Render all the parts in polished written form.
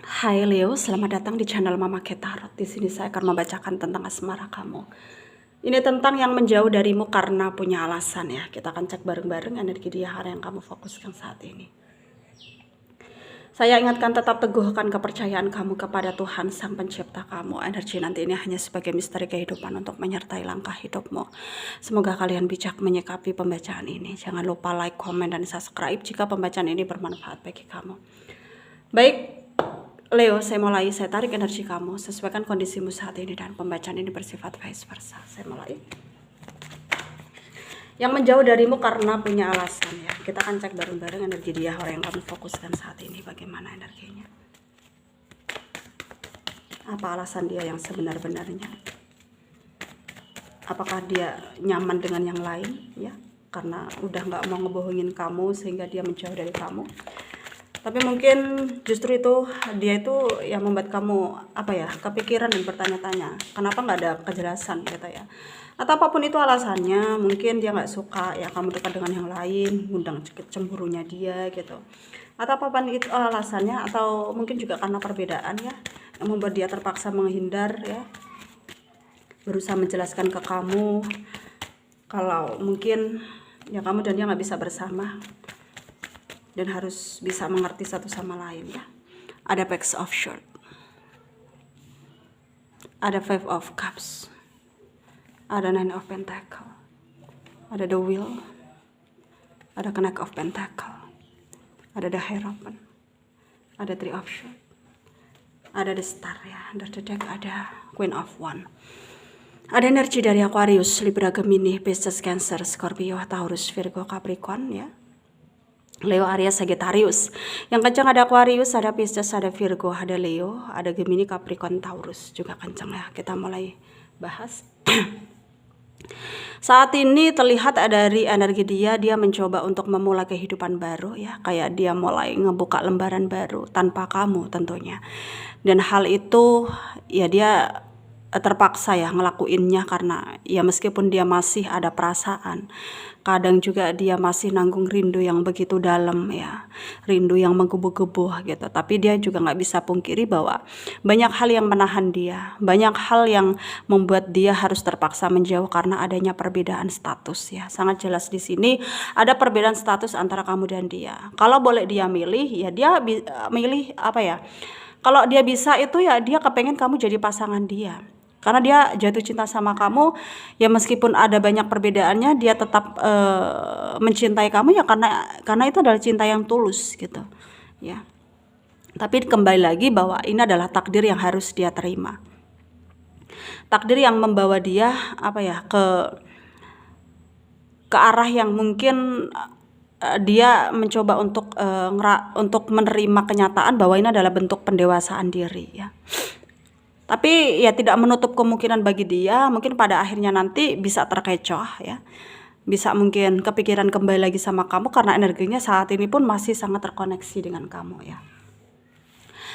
Hai Leo, selamat datang di channel Mama Ketarot. Di sini saya akan membacakan tentang asmara kamu. Ini tentang yang menjauh darimu karena punya alasan ya. Kita akan cek bareng-bareng energi di hari yang kamu fokuskan saat ini. Saya ingatkan tetap teguhkan kepercayaan kamu kepada Tuhan Sang Pencipta kamu. Energi nanti ini hanya sebagai misteri kehidupan untuk menyertai langkah hidupmu. Semoga kalian bijak menyikapi pembacaan ini. Jangan lupa like, komen, dan subscribe jika pembacaan ini bermanfaat bagi kamu. Baik, Leo, saya tarik energi kamu, sesuaikan kondisimu saat ini, dan pembacaan ini bersifat vice versa. Saya mulai. Yang menjauh darimu karena punya alasan ya. Kita akan cek bareng-bareng energi dia, orang yang kamu fokuskan saat ini, bagaimana energinya. Apa alasan dia yang sebenar-benarnya? Apakah dia nyaman dengan yang lain ya? Karena udah nggak mau ngebohongin kamu sehingga dia menjauh dari kamu. Tapi mungkin justru itu dia itu yang membuat kamu kepikiran dan bertanya-tanya kenapa nggak ada kejelasan gitu ya, atau apapun itu alasannya. Mungkin dia nggak suka ya kamu dekat dengan yang lain, ngundang cemburunya dia gitu, atau apapun itu alasannya, atau mungkin juga karena perbedaan ya yang membuat dia terpaksa menghindar ya, berusaha menjelaskan ke kamu kalau mungkin ya kamu dan dia nggak bisa bersama dan harus bisa mengerti satu sama lain ya. Ada Page of Swords, ada Five of Cups, ada Nine of Pentacle, ada The Wheel, ada Knight of Pentacle, ada The Hierophant, ada Three of Swords, ada The Star ya. Under the deck ada Queen of Wands. Ada energi dari Aquarius, Libra, Gemini, Pisces, Cancer, Scorpio, Taurus, Virgo, Capricorn ya. Leo, Aries, Sagittarius. Yang kencang ada Aquarius, ada Pisces, ada Virgo, ada Leo, ada Gemini, Capricorn, Taurus juga kencang ya. Kita mulai bahas. Saat ini terlihat dari energi dia mencoba untuk memulai kehidupan baru ya, kayak dia mulai ngebuka lembaran baru tanpa kamu tentunya. Dan hal itu ya dia terpaksa ya ngelakuinnya karena ya meskipun dia masih ada perasaan, kadang juga dia masih nanggung rindu yang begitu dalam ya, rindu yang menggebu-gebu gitu. Tapi dia juga nggak bisa pungkiri bahwa banyak hal yang menahan dia, banyak hal yang membuat dia harus terpaksa menjauh karena adanya perbedaan status ya. Sangat jelas di sini ada perbedaan status antara kamu dan dia. Kalau boleh dia milih ya dia milih apa ya, kalau dia bisa itu ya dia kepengen kamu jadi pasangan dia. Karena dia jatuh cinta sama kamu ya, meskipun ada banyak perbedaannya dia tetap mencintai kamu ya, karena itu adalah cinta yang tulus gitu ya. Tapi kembali lagi bahwa ini adalah takdir yang harus dia terima, takdir yang membawa dia ke arah yang mungkin dia mencoba untuk menerima kenyataan bahwa ini adalah bentuk pendewasaan diri ya. Tapi ya tidak menutup kemungkinan bagi dia mungkin pada akhirnya nanti bisa terkecoh ya, bisa mungkin kepikiran kembali lagi sama kamu karena energinya saat ini pun masih sangat terkoneksi dengan kamu ya.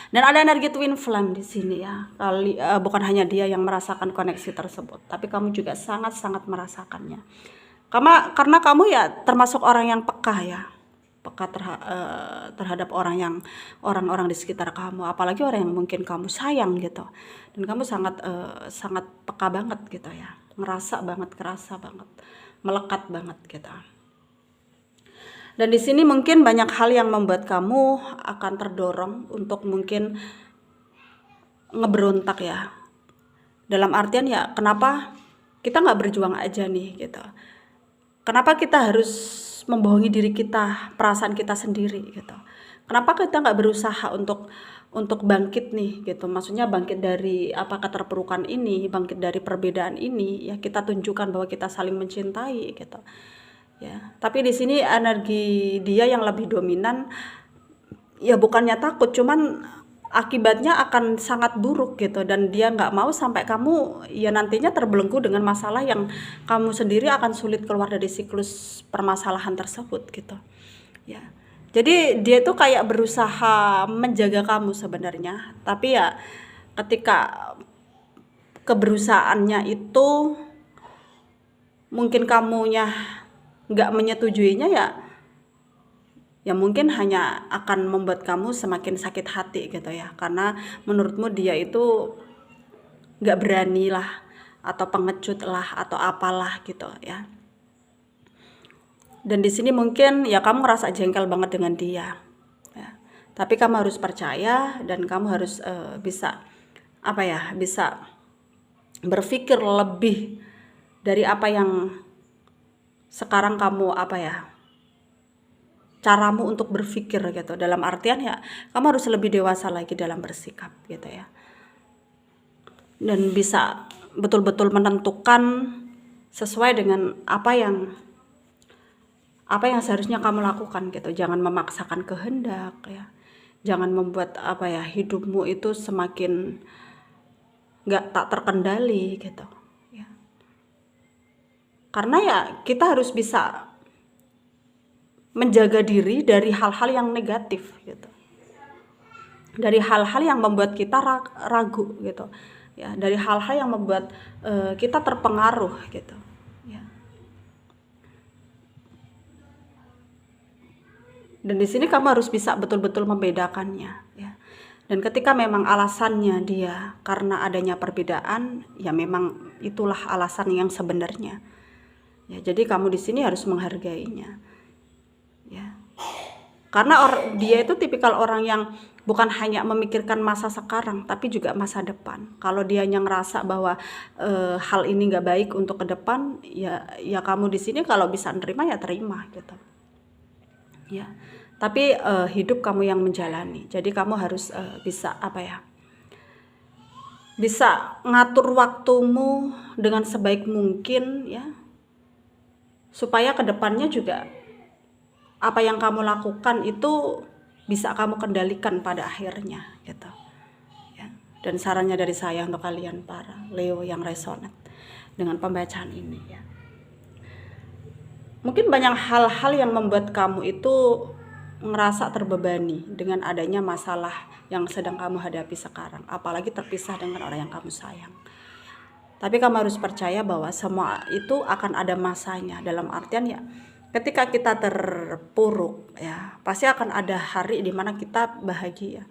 Dan ada energi twin flame di sini ya. Bukan hanya dia yang merasakan koneksi tersebut, tapi kamu juga sangat-sangat merasakannya. Karena kamu ya termasuk orang yang peka ya, peka terhadap orang-orang di sekitar kamu, apalagi orang yang mungkin kamu sayang gitu. Dan kamu sangat peka banget gitu ya, ngerasa banget, kerasa banget, melekat banget gitu. Dan di sini mungkin banyak hal yang membuat kamu akan terdorong untuk mungkin ngeberontak ya. Dalam artian ya, kenapa kita nggak berjuang aja nih gitu? Kenapa kita harus membohongi diri kita, perasaan kita sendiri gitu? Kenapa kita nggak berusaha untuk bangkit nih gitu? Maksudnya bangkit dari keterpurukan ini, bangkit dari perbedaan ini ya, kita tunjukkan bahwa kita saling mencintai gitu ya. Tapi di sini energi dia yang lebih dominan ya, bukannya takut, cuman akibatnya akan sangat buruk gitu, dan dia nggak mau sampai kamu ya nantinya terbelenggu dengan masalah yang kamu sendiri akan sulit keluar dari siklus permasalahan tersebut gitu ya. Jadi dia tuh kayak berusaha menjaga kamu sebenarnya, tapi ya ketika keberusahaannya itu mungkin kamunya nggak menyetujuinya ya, ya mungkin hanya akan membuat kamu semakin sakit hati gitu ya, karena menurutmu dia itu nggak berani lah, atau pengecut lah, atau apalah gitu ya. Dan di sini mungkin ya kamu ngerasa jengkel banget dengan dia ya. Tapi kamu harus percaya, dan kamu harus bisa bisa berpikir lebih dari apa yang sekarang kamu caramu untuk berpikir gitu. Dalam artian ya kamu harus lebih dewasa lagi dalam bersikap gitu ya, dan bisa betul-betul menentukan sesuai dengan apa yang seharusnya kamu lakukan gitu. Jangan memaksakan kehendak ya, jangan membuat hidupmu itu semakin tak terkendali gitu ya. Karena ya kita harus bisa menjaga diri dari hal-hal yang negatif gitu, dari hal-hal yang membuat kita ragu gitu ya, dari hal-hal yang membuat kita terpengaruh gitu ya. Dan di sini kamu harus bisa betul-betul membedakannya ya. Dan ketika memang alasannya dia karena adanya perbedaan, ya memang itulah alasan yang sebenarnya ya. Jadi kamu di sini harus menghargainya ya, karena dia itu tipikal orang yang bukan hanya memikirkan masa sekarang, tapi juga masa depan. Kalau dia yang ngerasa bahwa hal ini nggak baik untuk ke depan, ya kamu di sini kalau bisa nerima ya terima gitu ya. Tapi hidup kamu yang menjalani. Jadi kamu harus bisa bisa ngatur waktumu dengan sebaik mungkin ya, supaya kedepannya juga apa yang kamu lakukan itu bisa kamu kendalikan pada akhirnya gitu ya. Dan sarannya dari saya untuk kalian para Leo yang resonate dengan pembacaan ini ya, mungkin banyak hal-hal yang membuat kamu itu ngerasa terbebani dengan adanya masalah yang sedang kamu hadapi sekarang, apalagi terpisah dengan orang yang kamu sayang. Tapi kamu harus percaya bahwa semua itu akan ada masanya. Dalam artian ya, ketika kita terpuruk ya, pasti akan ada hari di mana kita bahagia.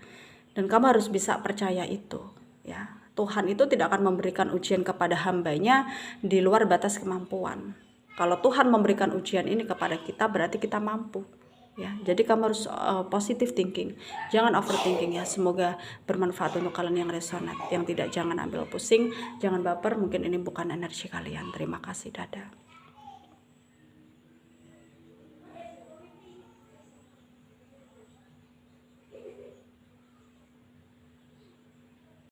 Dan kamu harus bisa percaya itu ya. Tuhan itu tidak akan memberikan ujian kepada hambanya di luar batas kemampuan. Kalau Tuhan memberikan ujian ini kepada kita, berarti kita mampu ya. Jadi kamu harus positive thinking, jangan overthinking ya. Semoga bermanfaat untuk kalian yang resonate. Yang tidak, jangan ambil pusing, jangan baper, mungkin ini bukan energi kalian. Terima kasih, dadah.